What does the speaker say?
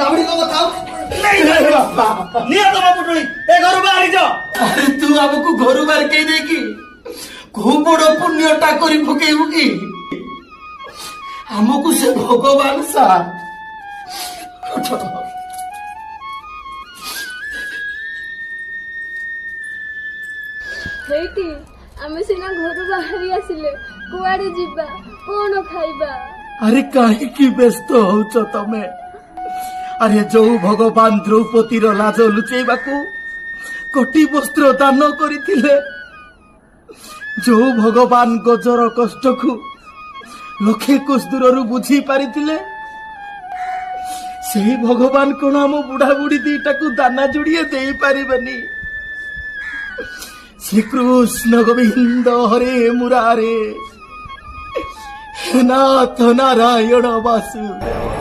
बुढ़ाबुढ़ी को बताओ नहीं बाबा नहीं तो पुटुली ए घर बाहर जा अरे तू हमको घर बाहर के देखी खूब बड़ पुण्यटा करी पकेबू की हमको से भगवान सा ହେଇଟି ଆମେ ସିନା ଘରୁ ବାହାରି ଆସିଲେ କୁଆଡେ ଯିବା କଣ ଖାଇବା अरे कहीं व्यस्त होच तमे अरे जो भगवान द्रौपदीर लाज लुचेबाकू कोटी वस्त्र दान करथिले जो भगवान गजर कष्ट को लखे कोष दूर बुझी पारिथिले सेही भगवान कोन हम बुढ़ा बुढ़ी दीटा को दाना जोड़िए दे पारिबनी श्री कृष्ण गोविंद हरे मुरारे नाथ नारायण वासुदेव।